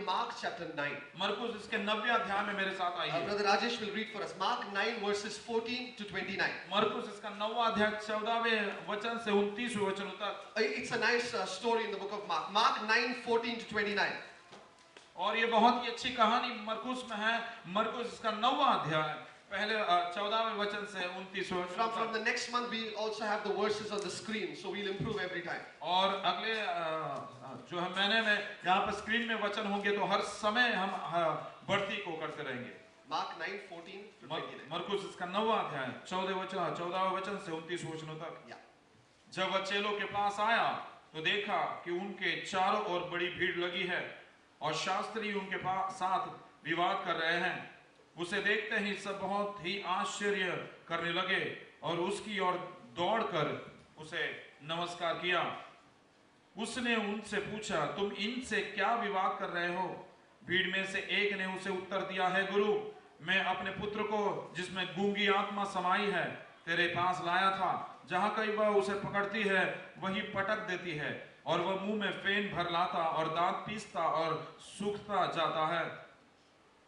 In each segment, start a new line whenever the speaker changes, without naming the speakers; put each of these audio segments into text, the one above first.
Mark chapter 9.
मरकुस इसके 90वें अध्याय में मेरे साथ आइए।
Brother Rajesh will read for us Mark 9 verses 14 to 29.
मरकुस इसका 9वां अध्याय 14वें वचन से 29वें वचन तक।
It's a nice story in the book of Mark. Mark 9 14 to 29.
और ये बहुत ही अच्छी कहानी मरकुस में है। मरकुस इसका 9वां अध्याय पहले 14वें वचन से 29वें वचन
From the next month we also have the verses on the screen, so we'll improve every time.
और अगले जो है महीने में यहाँ पर स्क्रीन में वचन होंगे तो हर समय हम बढ़ती को करते रहेंगे।
Mark 9 14 to 29.
मरकुस इसका 9वां अध्याय 14वें वचन से 29वें वचन तक। जब वह चेलों के पास आया तो देखा कि उनके चारों ओर बड़ी भीड़ लगी है और शास्त्री उनके साथ विवाद कर रहे हैं। उसे देखते ही सब बहुत ही आश्चर्य करने लगे और उसकी ओर दौड़कर उसे नमस्कार किया। उसने उनसे पूछा, तुम इनसे क्या विवाद कर रहे हो? भीड़ में से एक ने उसे उत्तर दिया, है गुरु, मैं अपने पुत्र को जिसमें गूंगी आत्मा समाई है तेरे पास लाया था। जहां कहीं वह उसे पकड़ती है वही पटक देती है और वह मुंह में फेन भर लाता और दांत पीसता और सूखता जाता है।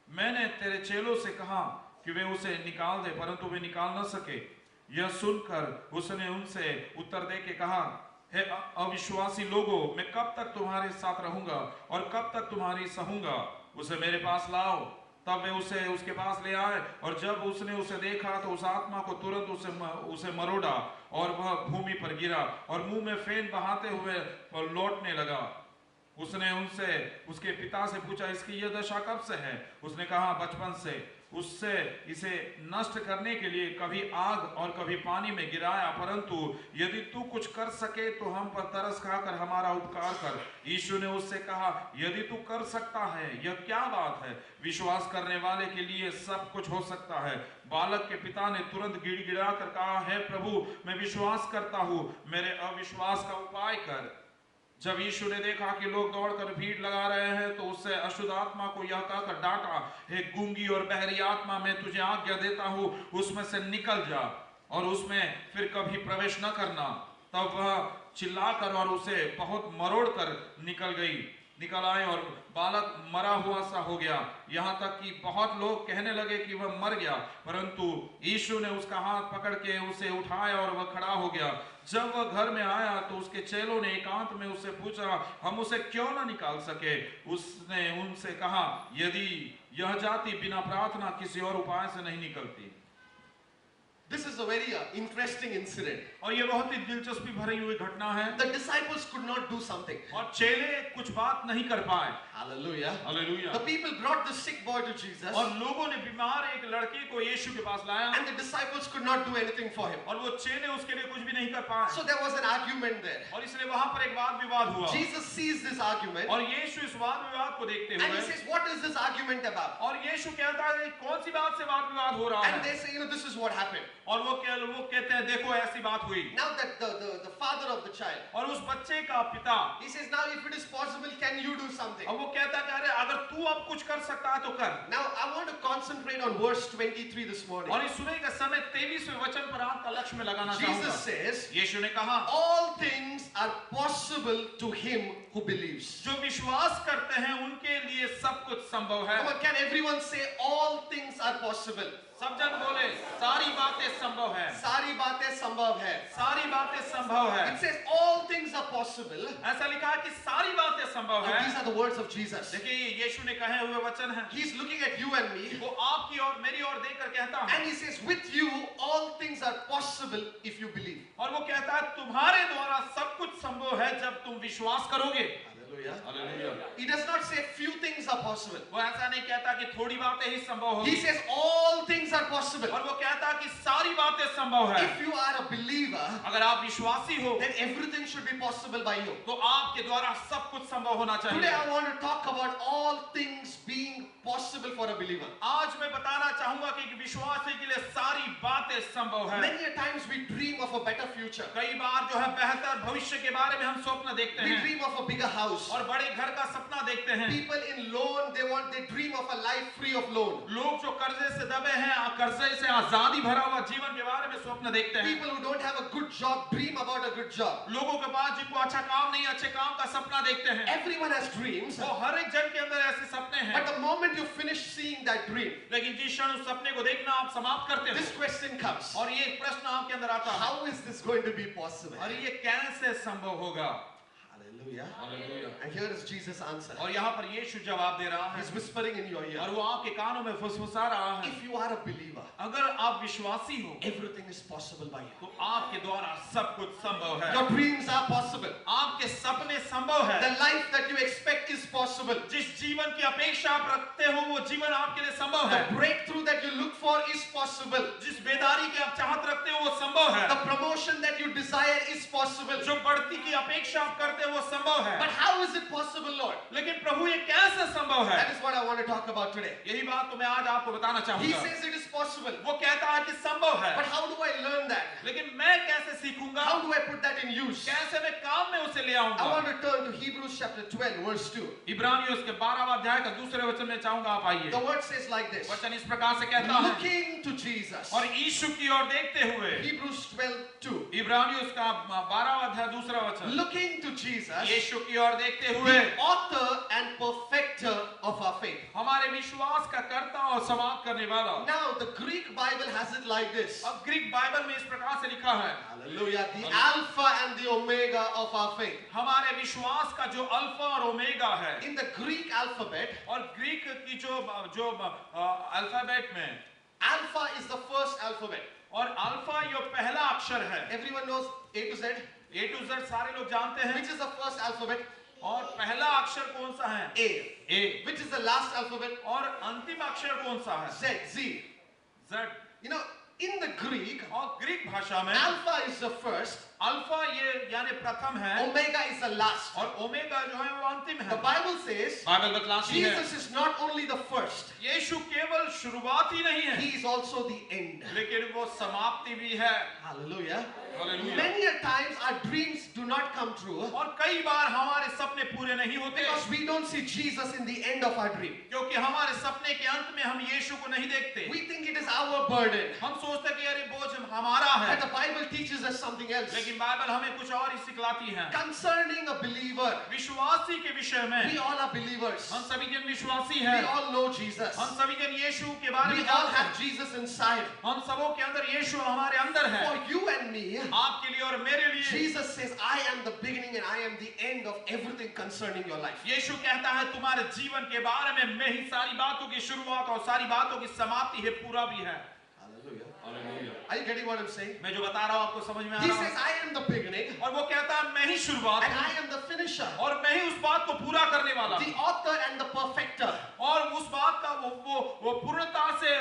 मैंने तेरे चेलों से कहा कि वे उसे निकाल दे, परंतु वे निकाल न सके। यह सुनकर उसने उनसे उत्तर दे के कहा, हे अविश्वासी लोगों, मैं कब तक तुम्हारे साथ रहूंगा और कब तक तुम्हारी सहूंगा? उसे मेरे पास लाओ। तब वे उसे उसके पास ले आए और जब उसने उसे देखा तो उस आत्मा को तुरंत उसे मरोड़ा और वह भूमि पर गिरा और मुंह में फेन बहाते हुए लौटने लगा। उसने उनसे उसके पिता से पूछा, इसकी यह दशा कब से है? उसने कहा, बचपन से। उससे इसे नष्ट करने के लिए कभी आग और कभी पानी में गिराया, परंतु यदि तू कुछ कर सके तो हम पर तरस खाकर हमारा उपकार कर। यीशु ने उससे कहा, यदि तू कर सकता है, यह क्या बात है? विश्वास करने वाले के लिए सब कुछ हो सकता है। बालक के पिता ने तुरंत गिड़गिड़ा कर कहा, हे प्रभु, मैं विश्वास करता हूँ, मेरे अविश्वास का उपाय कर। जब यीशु ने देखा कि लोग दौड़कर भीड़ लगा रहे हैं तो उससे अशुद्ध आत्मा को यह कहकर डांटा, हे गूंगी और बहरी आत्मा, मैं तुझे आज्ञा देता हूँ, उसमें से निकल जा और उसमें फिर कभी प्रवेश न करना। तब वह चिल्लाकर और उसे बहुत मरोड़ कर निकल आए और बालक मरा हुआ सा हो गया। यहाँ तक कि बहुत लोग कहने लगे कि वह मर गया, परंतु यीशु ने उसका हाथ पकड़ के उसे उठाया और वह खड़ा हो गया। जब वह घर में आया तो उसके चेलों ने एकांत में उससे पूछा, हम उसे क्यों न निकाल सके? उसने उनसे कहा, यदि यह जाति बिना प्रार्थना किसी और उपाय से नहीं निकलती।
This is a very interesting incident.
और ये बहुत ही दिलचस्पी भरी हुई घटना है।
The disciples could not do something.
और चेले कुछ बात नहीं कर पाए।
Hallelujah.
Hallelujah.
The people brought the sick boy to Jesus.
और लोगों ने बीमार एक लड़के को यीशु के पास लाया।
And the disciples could not do anything for him.
और वो चेले उसके लिए कुछ भी नहीं कर पाए।
So there was an argument there.
और इसलिए वहां पर एक वाद विवाद हुआ।
Jesus sees this argument.
और यीशु इस वाद विवाद को देखते
And he
हुए
says, what is this argument about?
और यीशु कहता है कौन सी बात से वाद विवाद हो रहा
And
है?
they say, this is what happened.
और वो कहते हैं देखो ऐसी बात हुई।
Now that the father of the child,
और उस बच्चे का पिता,
he says, now if it is possible, can you do something?
और वो कहता है कि अरे अगर तू अब कुछ कर सकता है तो कर।
Now I want to concentrate on verse 23 this morning.
और इस सुबह के समय 23वें वचन पर आपका लक्ष्य में लगाना
Jesus
चाहूंगा।
says,
यीशु ने कहा,
all things are possible to him who believes.
जो विश्वास करते हैं उनके लिए सब कुछ संभव है।
Come on, can everyone say all things are possible?
सब जन बोले सारी बातें संभव है।
सारी बातें संभव है।
सारी बातें संभव है।
It says all things are possible.
ऐसा लिखा है कि सारी बातें संभव है।
And these are the words of Jesus.
देखिए यीशु ने कहे हुए वचन हैं।
He's looking at you and me.
वो आपकी और मेरी ओर देखकर कहता है।
And he says, with you all things are possible if you believe.
और वो कहता है तुम्हारे द्वारा सब कुछ संभव है जब तुम विश्वास करोगे।
Hallelujah.
Hallelujah.
He does not say few things are possible.
वो ऐसा नहीं कहता कि थोड़ी बातें ही संभव होगी।
He says all things are possible.
और वो कहता है कि सारी बातें संभव है।
If you are a believer,
अगर आप विश्वासी हो,
then everything should be possible by you.
तो आपके द्वारा सब कुछ संभव होना चाहिए।
Today I want to talk about all things being possible for a believer.
आज मैं बताना चाहूंगा कि विश्वासी के लिए सारी बातें संभव है।
Many a times we dream of a better future.
कई बार जो है बेहतर भविष्य के बारे में हम स्वप्न देखते
We
हैं
dream of a bigger house.
और बड़े घर का सपना देखते हैं।
People in loan, they dream of a life free of loan.
लोग जो कर्जे से दबे हैं, कर्जे से आजादी भरा हुआ जीवन के बारे में स्वप्न देखते हैं।
People who don't have a good job dream about a good job.
लोगों के पास जिनको अच्छा काम नहीं, अच्छे काम का सपना देखते हैं।
Everyone has dreams.
वो हर एक जन के अंदर ऐसे
finish seeing that dream,
लेकिन जिस क्षण उस सपने को देखना आप समाप्त करते
this
हो
question comes.
और ये प्रश्न आपके अंदर आता है,
How is this going to be possible?
और ये कैसे संभव होगा?
Hallelujah.
Hallelujah.
And here is Jesus' answer.
और यहाँ पर यीशु जवाब दे रहा है,
He's whispering in your ear.
और वो आपके कानों में फुसफुसा रहा है,
If you are a believer,
अगर आप विश्वासी हो
everything is possible by you.
तो आपके द्वारा सब कुछ संभव है।
Your dreams are possible.
आपके सपने संभव है।
The life that you expect is possible.
जिस जीवन की अपेक्षा आप रखते हो वो जीवन आपके लिए संभव है।
The breakthrough that you look for is possible.
जिस बेदारी की आप चाहत रखते हो वो संभव है।
The promotion that you desire is possible.
जो बढ़ती की अपेक्षा आप करते हो वो संभव है।
But how is it possible, Lord?
लेकिन प्रभु ये कैसे संभव है?
That is what I want to talk about today.
यही बात तो मैं आज आपको बताना
He
चाहूंगा।
says it is possible.
वो कहता है कि संभव है,
But how do I learn that?
लेकिन मैं कैसे सीखूंगा?
How do I put that in use?
कैसे मैं काम में उसे ले
I want
आऊंगा?
to turn to Hebrews chapter 12, verse 2.
इब्रानियों के 12वां अध्याय का दूसरे वचन में चाहूंगा आप आइए।
The word says like this.
वचन इस प्रकार से कहता है,
Looking to Jesus.
और यीशु की ओर देखते हुए।
Hebrews 12, 2.
इब्रानियों का 12वां अध्याय दूसरा वचन।
Looking to Jesus,
यीशु की ओर देखते हुए,
the author and perfecter of our faith.
हमारे विश्वास का कर्ता और समाप्त करने वाला।
Now the Greek Bible has it like this.
अब ग्रीक बाइबल में इस प्रकार से लिखा है,
Hallelujah. The Alpha and the Omega of our faith.
हमारे विश्वास का जो अल्फा और ओमेगा है।
In the Greek alphabet,
और ग्रीक की जो अल्फाबेट में
Alpha is the first alphabet.
और अल्फा ये पहला अक्षर है।
Everyone knows A to Z.
A to Z सारे लोग जानते हैं।
Which is the first alphabet?
और पहला अक्षर कौन सा है?
A. Which is the last alphabet?
और अंतिम अक्षर कौन सा है?
Z.
Z।
You know, in the Greek,
और ग्रीक भाषा में
Alpha is the first,
alpha ये यानी प्रथम है,
Omega is the last.
और ओमेगा जो है वो अंतिम
The
है।
Bible says
बाइबल बतलाती है,
Jesus is not only the first,
यीशु केवल शुरुआत ही नहीं है,
He is also the end.
लेकिन वो समाप्ति भी है।
Hallelujah.
Hallelujah.
Many a times our dreams do not come true
और कई बार हमारे सपने पूरे नहीं होते,
because we don't see Jesus in the end of our dream.
क्योंकि हमारे सपने के अंत में हम यीशु को नहीं देखते।
We think it is our burden.
हम सोचते हैं कि अरे बोझ हमारा है,
But the Bible teaches us something else.
लेकिन बाइबल हमें कुछ और ही सिखलाती है।
Concerning a believer,
विश्वासी के विषय में
we all are believers.
हम सभी जन विश्वासी
We
हैं।
all know Jesus.
हम सभी जन यीशु के बारे
We
में
all
जानते
have
हैं।
Jesus inside.
हम सबों के अंदर यीशु हमारे अंदर है।
For you and me,
आपके लिए और मेरे लिए
Jesus says, I am the beginning and I am the end of everything concerning your life.
यीशु कहता है तुम्हारे जीवन के बारे में मैं ही सारी बातों की शुरुआत और सारी बातों की समाप्ति है, पूरा भी है।
Hallelujah.
Hallelujah.
Are you getting what I'm saying?
मैं जो बता रहा हूँ आपको समझ में आ
He
रहा
says,
है?
I am the beginning
और वो कहता है मैं ही शुरुआत
and I am the finisher,
और मैं ही उस बात को पूरा करने वाला
the author and the perfecter,
और उस बात का वो पूर्णता से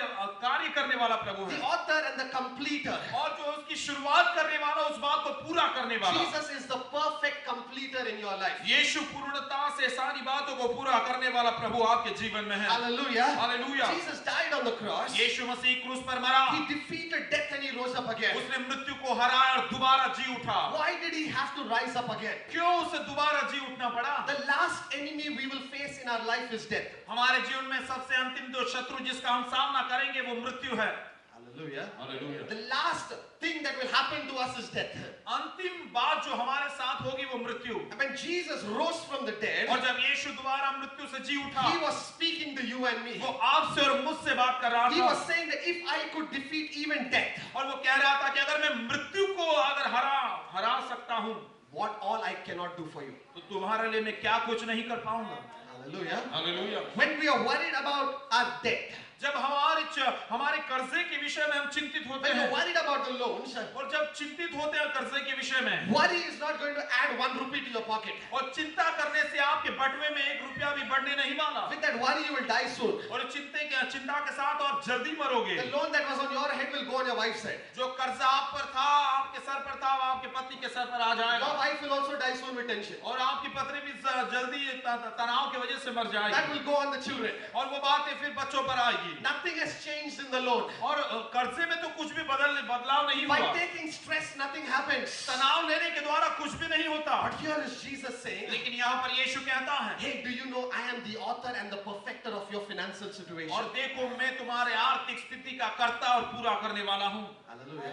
कार्य करने वाला प्रभु
the
है
author and the completer.
और जो उसकी शुरुआत करने वाला उस बात को पूरा करने वाला।
Jesus is the perfect completer in your life.
यीशु पूर्णता से सारी बातों को पूरा करने वाला प्रभु आपके जीवन में है।
Hallelujah.
Hallelujah.
Jesus died on the cross.
यीशु मसीह क्रूस पर मरा,
He defeated death and he rose up again.
उसने मृत्यु को हराया और दोबारा जी उठा।
Why did he have to rise up again?
क्यों उसे दोबारा जी उठना पड़ा?
The last enemy we will face in our life is death.
हमारे जीवन में सबसे अंतिम जो शत्रु जिसका हम सामना करेंगे वो मृत्यु है।
Hallelujah.
Hallelujah.
The last thing that will happen to us is death.
अंतिम बात जो हमारे साथ होगी वो मृत्यु।
And when Jesus rose from the dead,
और जब यीशु दोबारा मृत्यु से जी उठा,
he was speaking to you and me.
वो आपसे और मुझसे बात कर रहा
He
था
was saying that if I could defeat even death,
और वो कह रहा था कि अगर मैं मृत्यु को अगर हरा सकता हूँ
what all I cannot do for you.
तो तुम्हारे लिए मैं क्या कुछ नहीं कर पाऊंगा।
Hallelujah.
Hallelujah.
When we are worried about our debt,
जब हमारे कर्जे के विषय में हम चिंतित होते
when
हैं
you're worried about the loans,
और जब चिंतित होते हैं कर्जे के विषय में,
worry is not going to add 1 rupee to your pocket.
और चिंता करने से आपके बटुए में 1 रुपया भी बढ़ने नहीं वाला,
With that worry, you will die soon.
और चिंता के साथ आप जल्दी मरोगे।
The loan that was on your head will go on your wife's head.
जो कर्जा आप पर था, आपके सर पर था, वो आपके पति के सर पर आ जाएगा,
Your wife will also die soon with tension.
और आपकी पत्नी भी जल्दी तनाव की वजह से मर
That
जाएगी,
will go on the children.
और वो बातें फिर बच्चों पर आएगी।
Nothing has has changed in the loan.
और कर्जे में तो कुछ भी बदलाव नहीं
By
हुआ,
taking stress, nothing happens.
तनाव लेने के द्वारा कुछ भी नहीं होता।
But here is Jesus saying,
लेकिन यहाँ पर यीशु कहता है,
hey, do you know I am the author and the perfecter of your financial situation?
और देखो मैं तुम्हारे आर्थिक स्थिति का कर्ता और पूरा करने वाला हूँ।
Hallelujah.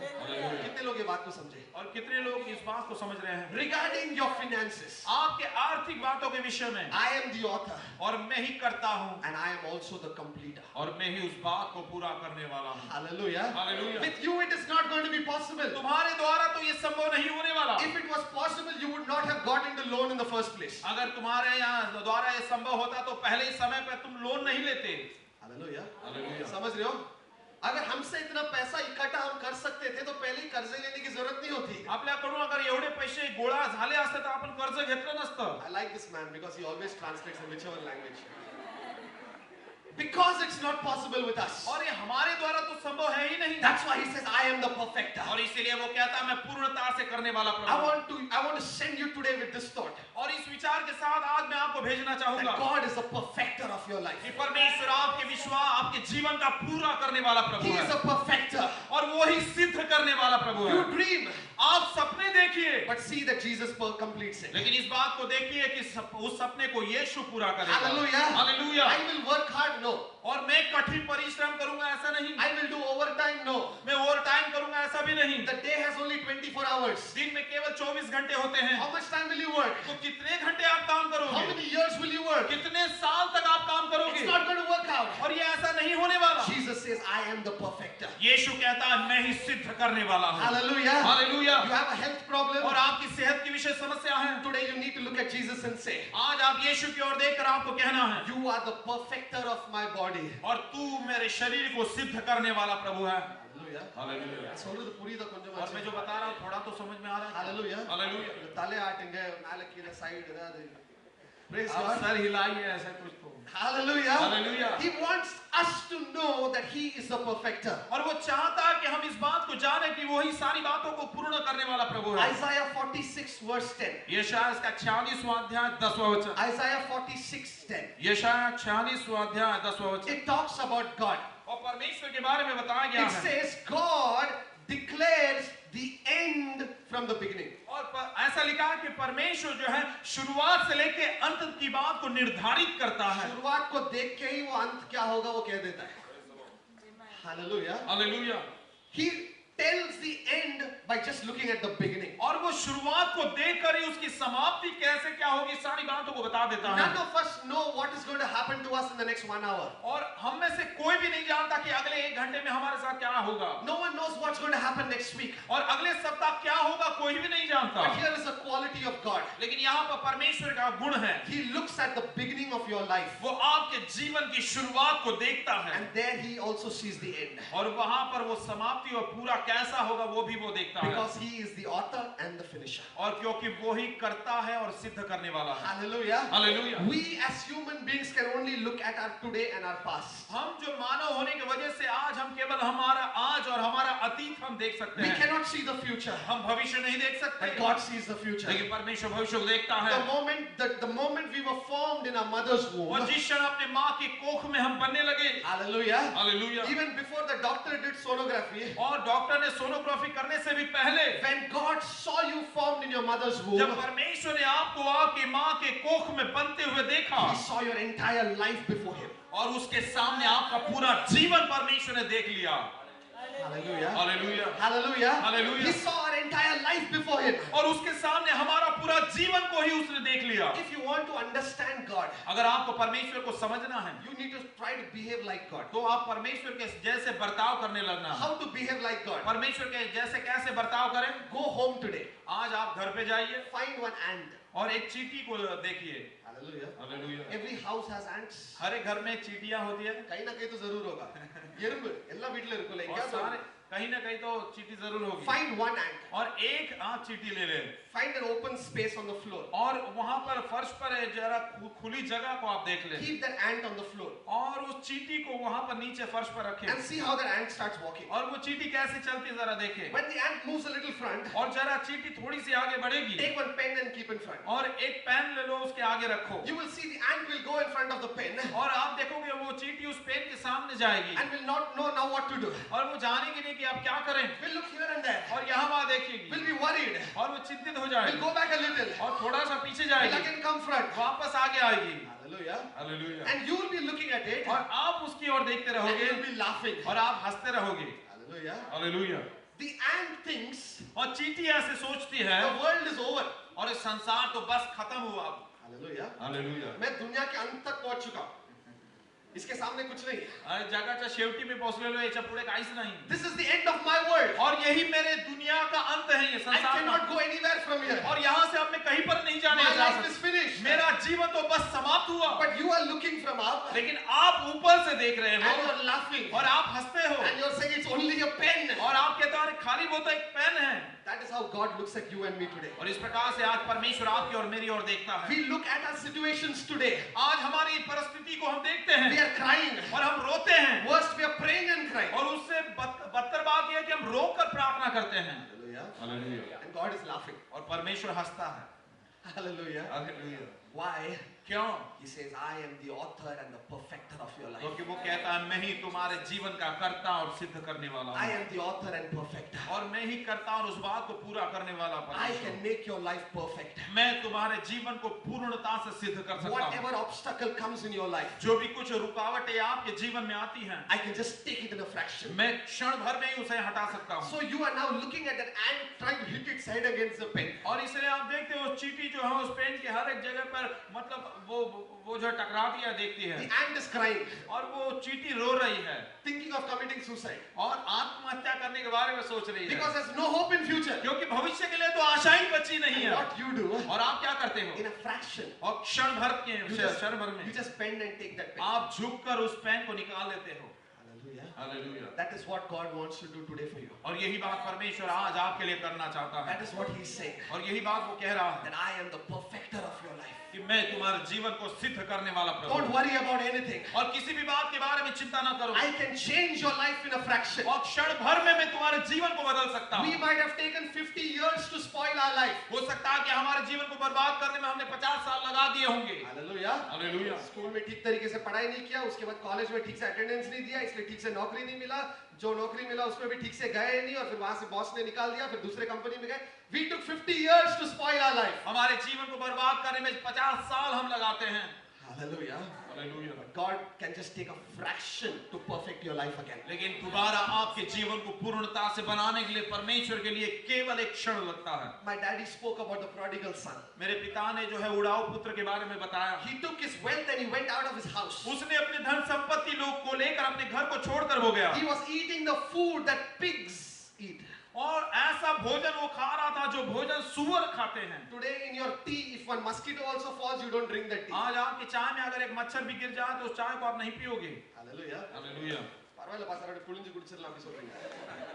कितने लोग ये बात को समझे?
और कितने लोग इस बात को समझ रहे हैं?
Regarding your finances,
आपके आर्थिक बातों के विषय में,
I am the author
और मैं ही करता हूँ,
and I am also the completer.
और मैं ही उस बात को पूरा करने वाला हूँ।
Hallelujah.
Hallelujah.
With you it is not going to be possible.
तुम्हारे द्वारा तो ये संभव नहीं होने वाला।
If it was possible, you would not have gotten the loan in the first place.
अगर तुम्हारे यहाँ द्वारा ये संभव होता तो पहले ही समय पर तुम लोन नहीं लेते।
Hallelujah.
Hallelujah.
समझ रहे हो? अगर हमसे इतना पैसा इकट्ठा हम कर सकते थे तो पहले ही कर्ज लेने की जरूरत नहीं होती।
आपल्याकडून अगर एवढे पैसे गोळा झाले असते तर आपण कर्ज घेतलं नसतं।
I like this man because he always translates in whichever language. Because it's not possible with us.
और ये हमारे द्वारा तो संभव है ही नहीं।
That's why he says, I am the perfecter.
और इसीलिए वो कहता है मैं पूर्णता से करने वाला
I
Prabhu.
want to send you today with this thought.
और इस विचार के साथ आज मैं आपको भेजना
That
चाहूंगा
God is the perfecter of your life.
कि परमेश्वर आपके विश्वास आपके जीवन का पूरा करने वाला प्रभु
He is
है
a perfecter.
और वो ही सिद्ध करने वाला प्रभु है।
You dream,
आप सपने देखिए,
but see that Jesus completes it.
लेकिन इस बात को देखिए कि उस सपने को यीशु पूरा करेगा।
Hallelujah.
Hallelujah.
I will work hard, no.
और मैं कठिन परिश्रम करूंगा ऐसा नहीं,
I will do overtime, no.
मैं ओवर टाइम करूंगा ऐसा भी नहीं।
The day has only 24 hours.
दिन में केवल 24 घंटे होते हैं।
How much time will you work?
तो कितने घंटे आप काम
How
करोगे?
many years will you work?
कितने साल तक आप काम करोगे?
It's not going to work out.
और ये ऐसा नहीं होने वाला।
Jesus says, I am the perfecter.
यीशु कहता है मैं ही सिद्ध करने वाला हूँ।
Hallelujah.
Hallelujah.
You have a health problem.
और आपकी सेहत की विषय समस्या है,
Today you need to look at Jesus and say,
आज आप यीशु की ओर देखकर आपको कहना है,
you are the perfecter of my body.
और तू मेरे शरीर को सिद्ध करने वाला प्रभु है।
Hallelujah.
हालेलुया।
சொல்றது புரியுதா கொஞ்சம்
और मैं जो बता रहा हूँ थोड़ा तो समझ में आ रहा है।
Hallelujah.
हालेलुया।
தலை ஆட்டுங்க மேல கீழ சைடு ஏதாவது Praise
आप
God.
सर हिलाइए ऐसा कुछ तो।
Hallelujah.
Hallelujah.
He wants us to know that he is the perfecter.
और वो चाहता है कि हम इस बात को जाने कि वही सारी बातों को पूर्ण करने वाला प्रभु है।
Isaiah 46 verse 10.
यशायाह इसका 46वां अध्याय 10वां वचन।
Isaiah 46:10.
यशायाह 46वां अध्याय 10वां वचन।
It talks about God.
और परमेश्वर के बारे में बताया गया
It
है।
says God declares the end from the beginning.
और ऐसा लिखा है कि परमेश्वर जो है शुरुआत से लेके अंत की बात को निर्धारित करता है।
शुरुआत को देख के ही वो अंत क्या होगा वो कह देता है। Hallelujah.
Hallelujah.
He tells the end by just looking at the beginning.
और वो शुरुआत को देखकर ही उसकी समाप्ति कैसे क्या होगी सारी बातों को बता देता है।
None of us know what is going to happen to us in the next 1 hour.
और हम में से कोई भी नहीं जानता कि अगले 1 घंटे में हमारे साथ क्या होगा।
No one knows what's going to happen next week.
और अगले सप्ताह क्या होगा कोई भी नहीं जानता।
But here is the quality of God.
लेकिन यहाँ पर परमेश्वर का गुण है,
He looks at the beginning of your life.
वो आपके जीवन की शुरुआत को देखता है
And there he also sees the end.
और वहां पर वो समाप्ति और पूरा कैसा होगा वो भी वो देखता है।
Because he is the author and the finisher.
और क्योंकि वो ही करता है और सिद्ध करने वाला है।
Hallelujah.
Hallelujah.
We as human beings can only look at our today and our past.
हम जो मानव होने की वजह से आज हम केवल हमारा आज और हमारा अतीत हम देख सकते
We
हैं।
cannot see the future.
हम भविष्य नहीं देख सकते।
But God sees the future.
लेकिन परमेश्वर भविष्य को देखता है।
The moment we were formed in our mother's womb.
और जिस क्षण अपने माँ की कोख में हम बनने लगे।
Hallelujah.
Hallelujah.
Even before the doctor did sonography.
और डॉक्टर ने सोनोग्राफी करने से भी पहले
When God saw you formed in your mother's womb.
जब परमेश्वर ने आपको आपकी माँ के कोख में बनते हुए देखा,
He saw your entire life before him.
और उसके सामने आपका पूरा जीवन परमेश्वर ने देख लिया।
Hallelujah.
Hallelujah.
Hallelujah.
Hallelujah.
He saw our entire life before him.
और उसके सामने हमारा पूरा जीवन को ही उसने देख लिया।
If you want to understand God,
अगर आपको परमेश्वर को समझना है
you need to try to behave like God.
तो आप परमेश्वर के जैसे बर्ताव करने लगना है।
How to behave like God?
परमेश्वर के जैसे कैसे बर्ताव करें?
Go home today.
आज आप घर पे जाइए
Find one ant.
और एक चींटी को देखिए।
Hallelujah.
Hallelujah.
Every house has ants.
हर एक घर में चींटियां होती है
कहीं ना कहीं तो जरूर होगा எறும்பு எல்லா வீட்ல இருக்குல்ல
और
எங்கயாவது
सारे कहीं ना कहीं तो चींटी जरूर होगी।
find one ant.
और एक आप चींटी ले लें
Find an open space on the floor.
और वहां पर फर्श पर जरा खुली जगह को आप देख लें
Keep that ant on the floor
और उस चींटी को वहां पर नीचे फर्श पर रखें
and see how that ant starts walking.
और वो चींटी कैसे चलती जरा देखें।
When the ant moves a little front,
और जरा चींटी थोड़ी सी आगे बढ़ेगी
take one pen and keep in front.
और एक पेन ले लो उसके आगे रखो
You will see the ant will go in front of the pen
और आप देखोगे वो चींटी उस पेन के सामने सामने जाएगी
and will not know now what to do.
और वो जानेगी नहीं कि आप क्या करें
Will look here and there.
और यहाँ वहाँ देखेगी
Will be worried.
और वो चिंतित हो
Will
जाएगी
go back a little.
और थोड़ा सा पीछे
Will
जाएगी
again come front.
वापस आगे आएगी
Hallelujah.
Hallelujah
And you will be looking at it
और आप उसकी ओर देखते
and
रहोगे
you will be laughing.
और आप हंसते रहोगे
Hallelujah.
Hallelujah
The ant thinks
और चींटी ऐसे सोचती है
the world is over.
और इस संसार तो बस खत्म हुआ अब
Hallelujah.
हालेलुया
मैं दुनिया के अंत तक पहुंच चुका हूं. इसके सामने कुछ नहीं है.
अरे जगाच्या शेवटी मी पोहोचलेलो याच्या पुढे काहीच नाही
This is the end of my world.
और यही मेरे दुनिया का अंत है ये
I
संसार
cannot
का
go anywhere from here.
और यहाँ से अब मैं कहीं पर नहीं जाने
My
जा
life is
सकता
finished.
मेरा जीवन तो बस समाप्त हुआ
But you are looking from up
लेकिन आप ऊपर से देख रहे
and
हो
you are laughing
और आप हंसते हो
and you are saying it's only a pen.
और आप कहते हो अरे खाली वो तो एक पेन है
That is how God looks at you and me today.
और इस प्रकार से आज परमेश्वर आपकी और मेरी ओर देखता है
We look at our situations today.
आज हमारी परिस्थिति को हम देखते
We
हैं
are crying.
और हम रोते हैं
Worst, we are praying and crying.
और उससे बदतर बात यह है कि हम रो कर प्रार्थना करते हैं
Hallelujah.
Hallelujah
And God is laughing.
और परमेश्वर हंसता है
Hallelujah.
Hallelujah
Why?
क्यों
He says, I am the author and the perfecter of your life.
क्योंकि वो कहता है मैं ही तुम्हारे जीवन का कर्ता और सिद्ध करने वाला
I
हूँ
am the author and perfecter.
और मैं ही करता और उस बात को पूरा करने वाला
I
परमेश्वर
can make your life perfect.
मैं तुम्हारे जीवन को पूर्णता से सिद्ध कर सकता हूँ
Whatever obstacle comes in your life,
जो भी कुछ रुकावटें आपके जीवन में आती हैं
I can just take it in a fraction.
मैं क्षण भर में ही उसे हटा सकता हूँ
So you are now looking at an ant trying to hit its head against the pen.
और इसलिए आप देखते हो चींटी जो है उस पेन के हर एक जगह पर मतलब वो जो टकरा दिया देखती है
The ant is crying,
और वो चींटी रो रही है
thinking of committing suicide.
और आत्महत्या करने के बारे में सोच रही है
Because there's no hope in future.
क्योंकि भविष्य के लिए तो आशा ही बची नहीं
And
है
what you do,
और आप क्या करते हो
in a fraction,
और क्षण भर के क्षण भर में
you just bend and take that pen.
आप झुककर उस पेन को निकाल लेते हो
Hallelujah.
Hallelujah
That is what God wants to do today for you.
और यही बात परमेश्वर आज आपके लिए करना चाहता है
That is what He's saying.
और यही बात वो कह रहा है
That I am the perfecter of your life.
कि मैं तुम्हारे जीवन को सिद्ध करने वाला प्रभु
Don't
हूं।
worry about anything.
और किसी भी बात के बारे में चिंता ना करो
I can change your life in a fraction.
और क्षण भर में मैं तुम्हारे जीवन को बदल सकता
We
हूँ
might have taken 50 years to spoil our life.
हो सकता है कि हमारे जीवन को बर्बाद करने में हमने 50 साल लगा दिए होंगे
Hallelujah.
हालेलुया
स्कूल में ठीक तरीके से पढ़ाई नहीं किया, उसके बाद कॉलेज में ठीक से अटेंडेंस नहीं दिया, इसलिए ठीक से नौकरी नहीं मिला, जो नौकरी मिला उसमें भी ठीक से गए नहीं और फिर वहां से बॉस ने निकाल दिया, फिर दूसरे कंपनी में गए. We took 50 years to spoil our life.
हमारे जीवन को बर्बाद करने में 50 साल हम लगाते हैं
Hallelujah.
Hallelujah
God can just take a fraction to perfect your life again.
लेकिन दोबारा आपके जीवन को पूर्णता से बनाने के लिए परमेश्वर के लिए केवल एक क्षण लगता है
My daddy spoke about the prodigal son.
मेरे पिता ने जो है उड़ाऊ पुत्र के बारे में बताया
He took his wealth and he went out of his house.
उसने अपने धन संपत्ति लोग को लेकर अपने घर को छोड़कर वो गया
He was eating the food that pigs eat.
और ऐसा भोजन वो खा रहा था जो भोजन सुअर खाते हैं
Today in your tea, if one mosquito also falls, you don't drink that tea.
आज आपकी चाय में अगर एक मच्छर भी गिर जाए तो उस चाय को आप नहीं पियोगे
Hallelujah.
हालेलुया
பரவாயில்ல பாஸ்டர் புளிஞ்சு குடிச்சிரலாம் அப்படி சொல்றீங்க.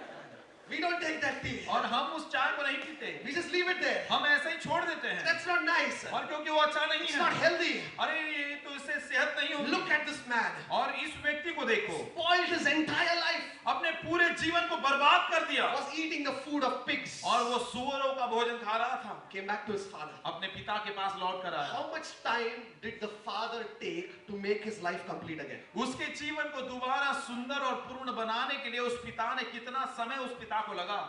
We don't take that tea.
और हम उस चाय को नहीं पीते
We just leave it there.
हम ऐसे ही छोड़ देते हैं
That's not nice.
और क्योंकि वो अच्छा नहीं
It's not
है
healthy.
अरे ये तो इससे सेहत नहीं होगी
Look at this man.
और इस व्यक्ति को देखो
Spoiled his entire life.
अपने पूरे जीवन को बर्बाद कर दिया
Was eating the food of pigs.
और वो सुअरों का भोजन खा रहा था
Came back to his father.
अपने पिता के पास लौट कर आया
How much time did the father take to make his life complete again?
उसके जीवन को दोबारा सुंदर और पूर्ण बनाने के लिए उस पिता ने कितना समय उस पिता को लगा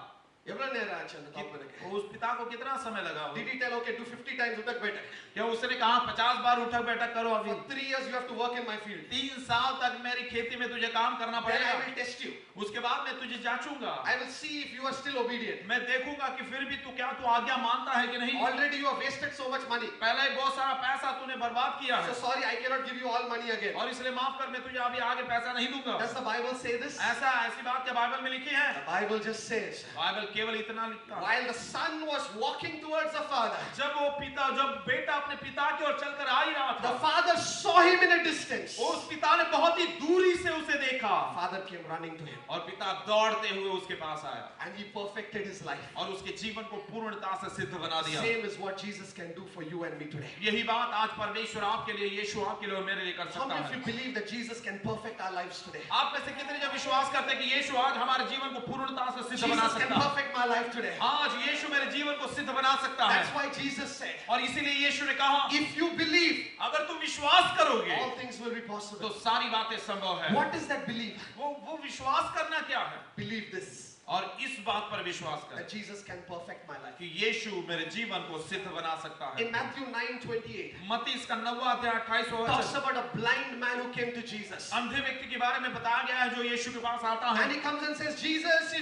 எவ்வளவு நேரம் ஆச்சு அந்த தகப்பனுக்கு?
उस पिता को कितना समय लगा
Did he tell, okay, do 50 times utak बैठक?
क्या उसने कहा 50 बार उठक बैठक करो अभी
For 3 years you have to work in my field.
3 साल तक मेरी खेती में तुझे काम करना
Then I
पड़ेगा
will test you.
उसके बाद मैं तुझे जांचूंगा
I will see if you are still obedient.
मैं देखूंगा कि फिर भी तू आज्ञा मानता है कि नहीं
Already you have wasted so much money.
पहले ही बहुत सारा पैसा तूने बर्बाद किया
So
है
sorry, I cannot give you all money again.
और इसलिए माफ कर मैं तुझे अभी आगे पैसा नहीं दूंगा
Does the Bible say this?
ऐसी बात क्या बाइबल में लिखी है
The Bible just says,
Bible केवल इतना लिखता है
while the son was walking towards the father,
जब बेटा अपने पिता की ओर चलकर आ ही रहा
the
था
father saw him in a distance.
उस पिता ने बहुत ही दूरी से उसे देखा
Father came running to him
और पिता दौड़ते हुए उसके पास आया
and he perfected his life.
और उसके जीवन को पूर्णता से सिद्ध बना दिया
Same is what Jesus can do for you and me today.
यही बात आज परमेश्वर आपके लिए यीशु आपके लिए और मेरे लिए कर
How
सकता
many of you
है
believe that Jesus can perfect our lives today?
आप में से कितने जब विश्वास करते हैं कि यीशु आज हमारे जीवन को पूर्णता से सिद्ध बना
Jesus can
सकता है
perfect perfect my life today.
आज यीशु मेरे जीवन को सिद्ध बना सकता है।
That's why Jesus said,
और इसीलिए यीशु ने कहा,
if you believe,
अगर तुम विश्वास करोगे
all things will be
तो
possible.
सारी बातें संभव है।
What is that belief?
वो विश्वास करना क्या है?
Believe this,
और इस बात पर विश्वास कर
that Jesus can perfect my life.
कि यीशु मेरे जीवन को सिद्ध बना सकता है।
In Matthew 9:28,
मत्ती इसका 9वां अध्याय 28वां
talks
वचन
about a blind man who came to Jesus.
अंधे व्यक्ति के बारे में बताया गया है जो यीशु के पास आता है।
And he comes and says, Jesus,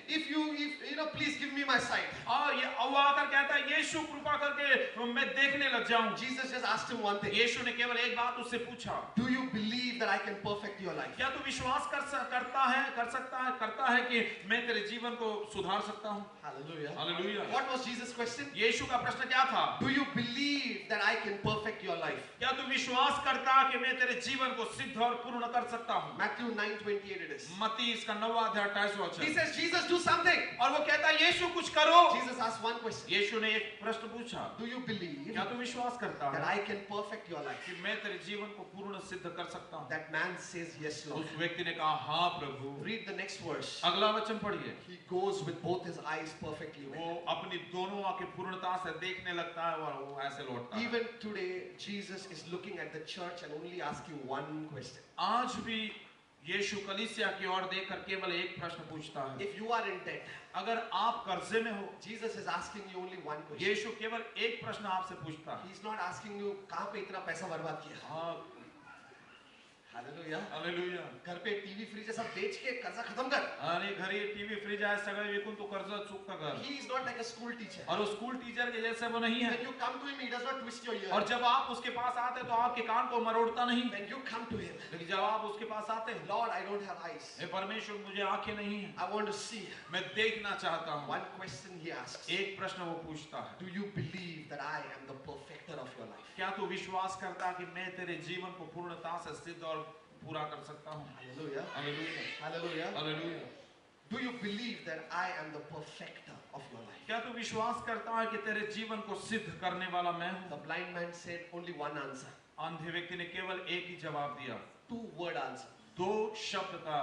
if you know, please give me my sight.
और ये वो आकर कहता है, यीशु कृपा करके मैं देखने लग जाऊं।
Jesus just asked him one thing.
यीशु ने केवल एक बात उससे पूछा,
Do you believe that I can perfect your life?
क्या तू विश्वास करता है कि मैं तेरे जीवन को सुधार सकता हूं?
Hallelujah.
Hallelujah.
What was Jesus' question?
यीशु का प्रश्न क्या था?
Do you believe that I can perfect your life?
क्या तू विश्वास करता कि मैं तेरे जीवन को सिद्ध और पूर्ण कर सकता हूं?
Matthew 9:28 it is.
मत्ती इसका 9वां अध्याय 28वां
He
वचन।
says, Jesus, do something.
और वो कहता है, यीशु कुछ करो।
Jesus asked one question.
यीशु ने एक प्रश्न पूछा,
Do you believe
क्या तू विश्वास करता
that
है
I can perfect your life?
कि मैं तेरे जीवन को पूर्ण सिद्ध कर सकता हूं?
That man says, yes, Lord.
उस व्यक्ति ने कहा, हाँ प्रभु।
Read the next verse.
अगला वचन पढ़िए।
He goes with both his eyes perfectly
वो
well.
अपनी दोनों आंखें पूर्णता से देखने लगता है और वो ऐसे लौटता है।
Even today, Jesus is looking at the church and only asking one question.
आज भी यीशु कलीसिया की ओर देखकर केवल एक प्रश्न पूछता है।
If you are in debt,
अगर आप कर्जे में हो,
Jesus is asking you only one question.
यीशु केवल एक प्रश्न आपसे पूछता है।
He's not asking you कहाँ पे इतना पैसा बर्बाद किया.
हाँ,
Hallelujah.
हालेलुया।
घर पे टीवी फ्रिज सब बेच के कर्जा खत्म कर.
आणि घरी टीव्ही फ्रीज आहे सगळं विकून तू कर्ज चुकता कर।
He is not like a school teacher.
और वो स्कूल टीचर के जैसे वो नहीं है।
When you come to him, he does not twist your ear.
और जब आप उसके पास आते तो आपके कान को मरोड़ता नहीं।
When you come to him,
लेकिन जब आप उसके पास आते हैं,
Lord, I don't have eyes.
हे परमेश्वर मुझे आंखें नहीं हैं,
I want to see.
मैं देखना चाहता हूँ।
One question he asks.
एक प्रश्न वो पूछता है,
Do you believe that I am the perfecter of your life?
क्या तू विश्वास करता कि मैं तेरे जीवन को पूर्णता से सिद्ध और पूरा कर सकता हूँ?
Hallelujah.
Hallelujah,
Hallelujah.
Hallelujah.
Do you believe that I am the perfecter of your life?
क्या तू विश्वास करता है कि तेरे जीवन को सिद्ध करने वाला मैं हूँ?
The blind man said only one answer.
अंधे व्यक्ति ने केवल एक ही जवाब दिया,
2-word answer.
2 शब्द का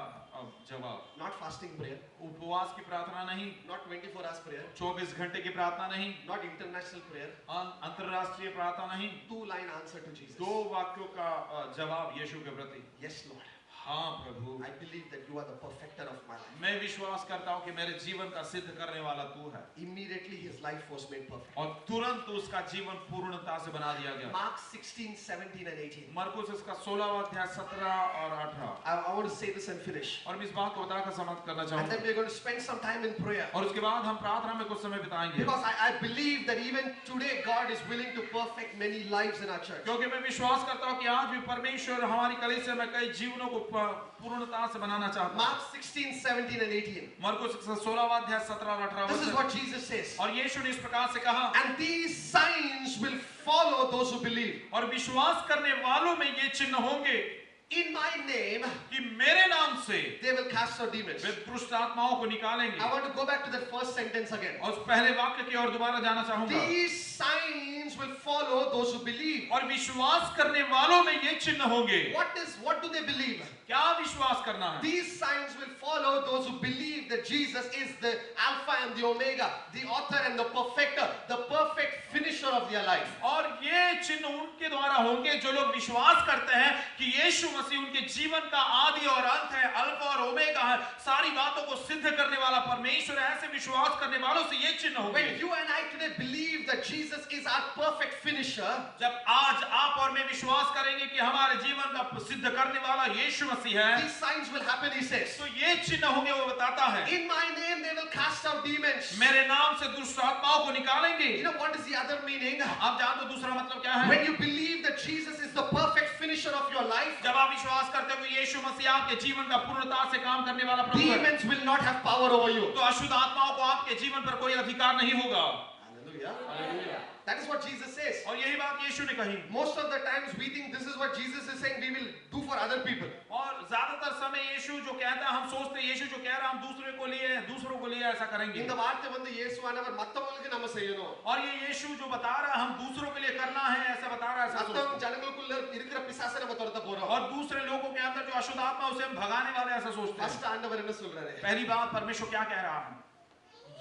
जवाब।
Not fasting prayer.
उपवास की प्रार्थना नहीं,
Not 24 hours prayer.
24 घंटे की प्रार्थना नहीं,
Not international prayer.
अंतरराष्ट्रीय प्रार्थना नहीं,
2-line answer to Jesus.
2 वाक्यों का जवाब यीशु के प्रति।
Yes, Lord.
हाँ प्रभु,
I believe that you are the perfecter of my life.
मैं विश्वास करता हूँ कि मेरे जीवन का सिद्ध करने वाला तू है।
Immediately his life was made perfect.
और तुरंत उसका जीवन पूर्णता से बना दिया गया।
Mark 16, 17 and 18.
मरकुस इसका 16वां अध्याय 17 और 18।
I want to say this and finish.
और मैं इस बात को बताकर समाप्त करना
And then
चाहूँगा।
we're going to spend some time in prayer.
और उसके बाद हम प्रार्थना में कुछ समय बिताएंगे।
Because I believe that even today God is willing to perfect many lives in our church.
क्योंकि मैं विश्वास करता हूँ कि आज भी परमेश्वर हमारी कलीसिया में कई जीवनों को पूर्णता से बनाना चाहता है।
Mark 16, 17 and 18.
मरकुस इसका 16वां अध्याय 17 और 18
This is
वचन।
what Jesus says.
और यीशु ने इस प्रकार से कहा,
And these signs will follow those who believe.
और विश्वास करने वालों में ये चिन्ह होंगे
In my name,
कि मेरे नाम से
they will cast out demons.
वे दुष्ट आत्माओं को निकालेंगे।
I want to go back to that first sentence again.
और उस पहले वाक्य की ओर दोबारा जाना चाहूंगा।
These signs will follow those who believe.
और विश्वास करने वालों में ये चिन्ह होंगे।
What do they believe?
क्या विश्वास करना है?
These signs will follow those who believe that Jesus is the Alpha and the Omega, the author and the perfecter, the perfect finisher of their life.
और ये चिन्ह उनके द्वारा होंगे जो लोग विश्वास करते हैं कि यीशु मसीह उनके जीवन का आदि और अंत है, अल्फा और ओमेगा है, सारी बातों को सिद्ध करने वाला परमेश्वर है। ऐसे विश्वास करने वालों से ये चिन्ह होंगे।
When you and I today believe that Jesus is our perfect finisher,
जब आज आप और मैं विश्वास करेंगे कि हमारे जीवन का सिद्ध करने वाला यीशु मसीह है,
these signs will happen, he says.
तो ये चिन्ह होंगे। वो बताता है,
In my name they will cast out demons.
मेरे नाम से दुष्ट आत्माओं को निकालेंगे।
You know what is the other meaning?
आप जानते हो दूसरा मतलब क्या है?
When you believe that Jesus is the perfect finisher of your life,
जब आप विश्वास करते हो कि यीशु मसीह आपके जीवन का पूर्णता से काम करने वाला प्रभु है,
demons will not have power over you.
तो अशुद्ध आत्माओं को आपके जीवन पर कोई अधिकार नहीं होगा।
Hallelujah.
Hallelujah.
That is what Jesus says.
और यही बात यीशु ने कही।
Most of the times we think this is what Jesus is saying we will do for other people.
और ज्यादातर समय यीशु जो कहता है, हम सोचते हैं यीशु जो कह रहा है हम दूसरों को लिए ऐसा करेंगे।
இந்த வார்த்தை வந்து இயேசுவானவர் மத்தவங்களுக்கு நம்ம செய்யணும்.
और ये यीशु जो बता रहा है हम दूसरों के लिए करना है, ऐसा बता रहा है, ऐसा
மத்தவங்க
सोचते हैं।
ஜனங்களுக்குள்ள இருக்கிற பிசாசை நம்ம துரத்த போறோம்.
और दूसरे लोगों के अंदर जो अशुद्ध आत्मा उसे हम भगाने वाले ऐसा सोचते हैं।
ஃபர்ஸ்ட் ஆண்டவர் என்ன சொல்றாரு?
पहली बात परमेश्वर क्या कह रहा है?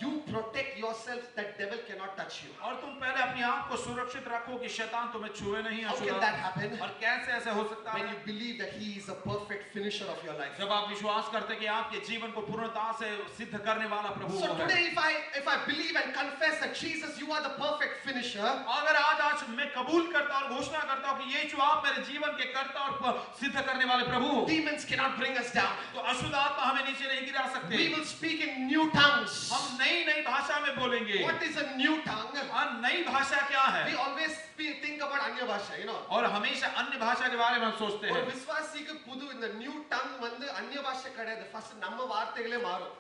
You protect yourself that devil cannot touch you.
और तुम पहले अपने आप को सुरक्षित रखो कि शैतान तुम्हें छुए नहीं।
How can that happen?
और कैसे ऐसे हो सकता
When
है?
you believe that he is a perfect finisher of your life.
जब आप विश्वास करते कि आपके जीवन को पूर्णता से सिद्ध करने वाला प्रभु
So
वो है।
today if I believe and confess that Jesus you are the perfect finisher,
अगर आज मैं कबूल करता और घोषणा करता हूँ कि यीशु आप मेरे जीवन के कर्ता और सिद्ध करने वाले प्रभु हो,
demons cannot bring us down.
तो अशुद्ध आत्मा हमें नीचे नहीं गिरा सकते।
We will speak in new tongues.
हम नई भाषा में बोलेंगे।
What is a new tongue?
और नई भाषा क्या है?
We always think about अन्य भाषा, you know.
और हमेशा अन्य भाषा के बारे में हम सोचते
और
हैं।
விசுவாசிக்கு புது இந்த நியூ டங் வந்து अन्य भाषा கிடையாது. ஃபர்ஸ்ட் நம்ம வார்த்தைகளே மாறும்.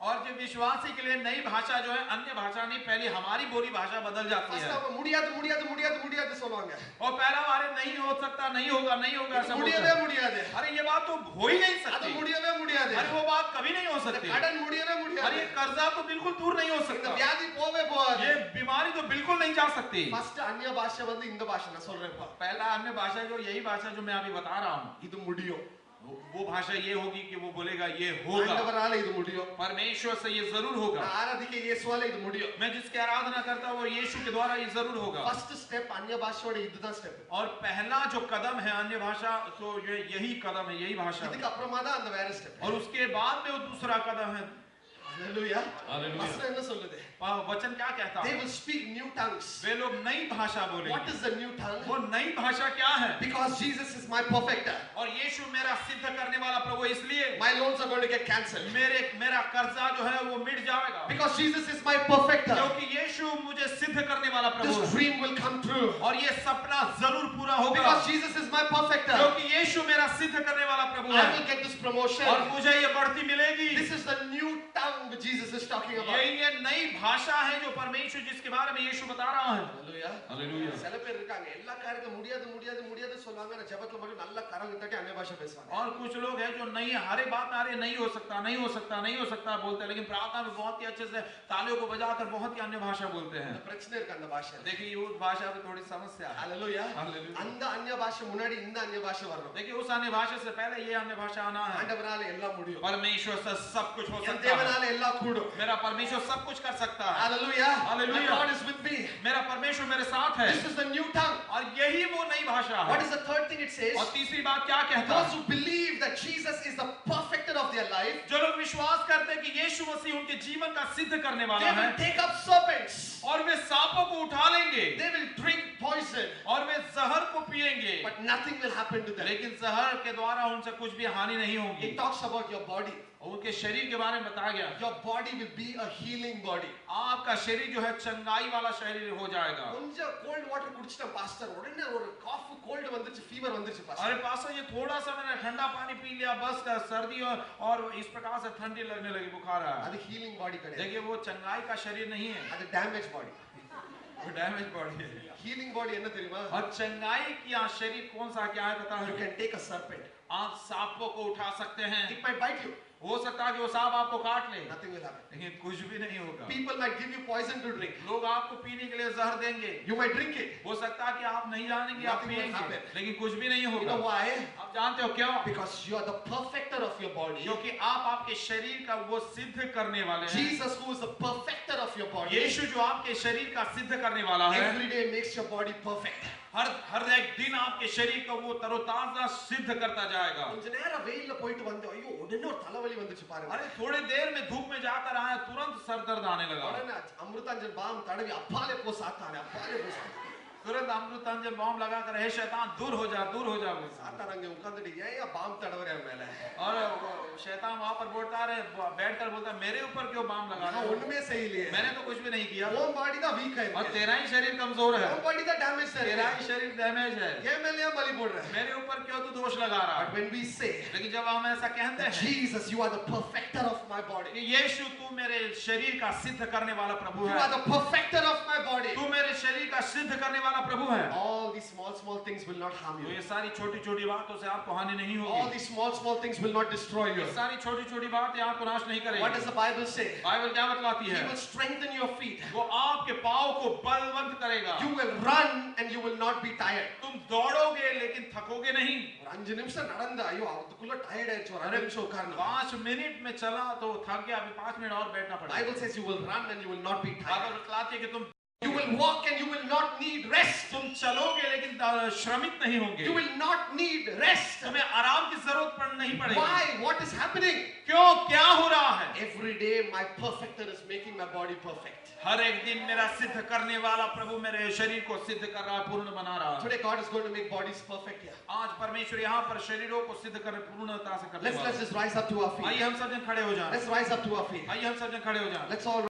और जो विश्वासी के लिए नई भाषा जो है अन्य भाषा नहीं, पहले हमारी बोली भाषा बदल जाती
ஃபர்ஸ்ட்
है।
அவங்க முடியாது முடியாது முடியாது முடியாது சொல்வாங்க.
और पहला हमारे नहीं हो सकता, नहीं होगा ऐसा बोलते
முடியவே
हैं।
முடியாது.
अरे ये बात तो हो ही नहीं
அது
सकती।
முடியவே முடியாது.
अरे वो बात कभी नहीं हो सकती।
கடன் முடியவே
अरे
முடியாது.
ये कर्जा तो बिल्कुल दूर नहीं हो
இந்த
सकता।
வியாதி போவே போகாது.
ये बीमारी तो बिल्कुल नहीं जा सकती।
ஃபர்ஸ்ட் अन्य भाषा வந்து இந்த भाषा நான் சொல்றேன் பா.
पहला अन्य भाषा जो यही भाषा जो मैं अभी बता रहा हूँ,
இது முடியும்.
वो भाषा ये होगी कि वो बोलेगा ये होगा।
ஆண்டவரால இது முடியும்.
परमेश्वर से ये जरूर होगा।
நான் ஆராதிக்க இயேசுவால இது முடியும்.
मैं जिसकी आराधना करता हूँ वो यीशु के द्वारा ये जरूर होगा।
ஃபர்ஸ்ட் ஸ்டெப் अन्य भाषाவோட இதுதான் ஸ்டெப்.
और पहला जो कदम है अन्य भाषा, तो ये यही कदम है, यही भाषा
இதுக்கு
है।
அப்புறமா தான் அந்த வேற ஸ்டெப்.
और उसके बाद में वो दूसरा कदम है।
ஹalleluya.
Hallelujah.
வசனம் என்ன சொல்லுது?
वचन क्या कहता
They
है?
will speak new tongues.
वे लोग नई भाषा
What
बोलेंगे।
is the new tongue?
वो नई भाषा क्या है?
Because Jesus is my perfecter.
और यीशु मेरा सिद्ध करने वाला प्रभु, इसलिए
My loans are going to get cancelled.
मेरा कर्जा जो है वो मिट जाएगा।
Because Jesus is my perfecter.
क्योंकि यीशु मुझे सिद्ध करने वाला प्रभु
This
है।
dream will come true.
और ये सपना जरूर पूरा होगा।
Because Jesus is my perfecter.
क्योंकि यीशु मेरा सिद्ध करने वाला प्रभु
I
है।
will get this promotion.
और मुझे ये बढ़ती मिलेगी।
This is the new tongue that Jesus is talking about.
यही ये नई भाषा है जो परमेश्वर जिसके बारे में यीशु बता रहा है।
Hallelujah.
Hallelujah.
சில பேர் இருக்காங்க எல்லா காரியத்தையும் முடியாது முடியாது முடியாது சொல்வாங்க ஆனா ஜெபத்துல மட்டும் நல்ல கரங்க தட்டி अन्य भाषा பேசுவாங்க.
और कुछ लोग हैं जो नहीं, हर एक बात में अरे नहीं हो सकता नहीं हो सकता नहीं हो सकता बोलते हैं, लेकिन प्रार्थना में बहुत ही अच्छे से तालियों को बजाकर बहुत ही अन्य भाषा बोलते हैं।
இந்த பிரச்சனை இருக்கு அந்த பாஷையில.
देखिए उस भाषा में थोड़ी समस्या है।
Hallelujah.
Hallelujah.
அந்த अन्य भाषा முன்னாடி இந்த अन्य भाषा வரணும்.
देखिए उस अन्य भाषा से पहले ये अन्य भाषा आना है।
ஆண்டவரால எல்லாம் முடியும்.
परमेश्वर से सब कुछ हो
என்
सकता है।
தேவனால எல்லாம் கூடும்.
मेरा परमेश्वर सब कुछ कर सकता है।
Hallelujah.
Hallelujah.
My God is with me.
मेरा परमेश्वर मेरे साथ है।
This is the new tongue.
और यही वो नई भाषा है।
What is the third thing it says?
और तीसरी बात क्या कहता
Those
है?
who believe that Jesus is the perfecter of their life,
जो लोग विश्वास करते हैं कि यीशु मसीह उनके जीवन का सिद्ध करने वाला
they
है,
will take up serpents.
और वे सांपों को उठा लेंगे,
They will drink poison,
और वे जहर को पिएंगे,
but nothing will happen to them.
लेकिन जहर के द्वारा उनसे कुछ भी हानि नहीं होगी।
It talks about your body.
और उनके शरीर के बारे में बताया गया,
Your body will be a healing body.
आपका शरीर जो है चंगाई वाला शरीर हो जाएगा।
கொஞ்சம் cold water குடிச்சிட்டேன் பாஸ்டர், உடனே ஒரு காஃப் கோல்ட் வந்துருச்சு, ஃபீவர் வந்துருச்சு
अरे
பாஸ்டர்.
पास्टर ये थोड़ा सा मैंने ठंडा पानी पी लिया, बस का सर्दी और इस प्रकार से ठंडी लगने लगी, बुखार आया।
அது healing body கிடையாது.
देखिए वो चंगाई का शरीर नहीं है,
அது damage body.
वो डैमेज बॉडी है।
Healing body என்ன தெரியுமா?
और चंगाई की शरीर कौन सा क्या है पता
You
है?
can take a serpent.
आप सांपों को उठा सकते हैं।
It might bite you.
हो सकता है कि वो सांप आपको काट ले,
Nothing will happen.
लेकिन कुछ भी नहीं होगा।
People might give you poison to drink.
लोग आपको पीने के लिए जहर देंगे,
You might drink it.
हो सकता है कि आप नहीं जानेंगे, आप
Nothing will
पिएंगे,
happen.
लेकिन कुछ भी नहीं
You
होगा।
know why?
आप जानते हो क्यों?
Because you are the perfecter of your body.
क्योंकि आप आपके शरीर का वो सिद्ध करने वाले हैं।
Jesus, who is the perfecter of your body,
यीशु जो आपके शरीर का सिद्ध करने वाला है,
every day makes your body perfect.
हर एक दिन आपके शरीर का वो तरोताजा सिद्ध करता जाएगा।
கொஞ்ச நேரம் வெயில்ல போயிட்டு வந்து ஐயோ உடனே ஒரு தலைவலி வந்துச்சு பாருங்க.
अरे थोड़ी देर में धूप में जाकर आया, तुरंत सर दर्द आने लगा।
உடனே அமிர்தாஞ்சன் பாம் தடவி அப்பாலே போ சாத்தானே, அப்பாலே போ சாத்தானே.
तुरंत अमृतांजन बॉम्ब लगाकर हे शैतान दूर हो जा बोलता।
சாத்தான் அங்க உட்கார்ந்துட்டு ஏன் யா பாம் தடவறே மேல?
और शैतान वहां पर बोलता है, बैठकर बोलता मेरे ऊपर क्यों बम लगा रहे
நான்
हो?
ஒண்ணுமே செய்யலையே.
मैंने तो कुछ भी नहीं किया।
உன் பாடி தான் வீக்
और
ஆயிருக்கு.
तेरा ही शरीर कमजोर है,
உன் பாடி தான் டேமேஜ்
तेरा
ஆயிருக்கு.
ही शरीर डैमेज है,
ஏன் மேல ஏன் பலி போடுற?
मेरे ऊपर क्यों तू दोष लगा रहा
But
है?
when we say
लेकिन जब हम ऐसा कहते
that
हैं
Jesus, you are the perfecter of my body.
कि यीशु तू मेरे शरीर का सिद्ध करने वाला प्रभु
You are
है,
the perfecter of my body.
तू मेरे शरीर का सिद्ध करने वाला प्रभु है,
All these small things will not harm
तो
you.
ये सारी छोटी छोटी बातों से आपको हानि नहीं
All
होगी।
these small things will not destroy you.
ये सारी छोटी छोटी बातें आपको नाश नहीं
What does
करेंगी।
the Bible say?
बाइबल क्या बतलाती
He
है?
will strengthen your feet.
वो आपके पाँव को बलवंत करेगा।
You will run and you will not be tired.
तुम दौड़ोगे लेकिन थकोगे नहीं।
ஒரு 5 நிமிஷம் நடந்தா ஐயோ அதுக்குள்ள டயர்ட் ஆயிடுச்சு ஒரு 5 நிமிஷம் உட்காரணும்
5 मिनट में चला तो थक गया, अभी 5 मिनट और बैठना पड़ेगा।
Bible says you will run and you will not be tired.
Bible बतलाती है कि तुम
You will walk and you will not need rest.
तुम चलोगे लेकिन श्रमित नहीं होंगे।
You will not need rest.
तुम्हें आराम की जरूरत नहीं पड़ेगी।
Why? What is happening?
क्यों? क्या हो रहा है?
Every day my perfecter is making my body perfect.
हर एक दिन मेरा सिद्ध करने वाला प्रभु मेरे शरीर को सिद्ध कर रहा है, पूर्ण बना रहा है।
Today God is going to make bodies perfect here.
आज परमेश्वर यहाँ पर शरीरों को सिद्ध कर पूर्णता से करने वाला है।
Let's just rise up to our feet.
आइए हम सब जन खड़े हो जाएं।
Let's rise up to our feet.
आइए हम सब जन खड़े हो जाएं।
Let's all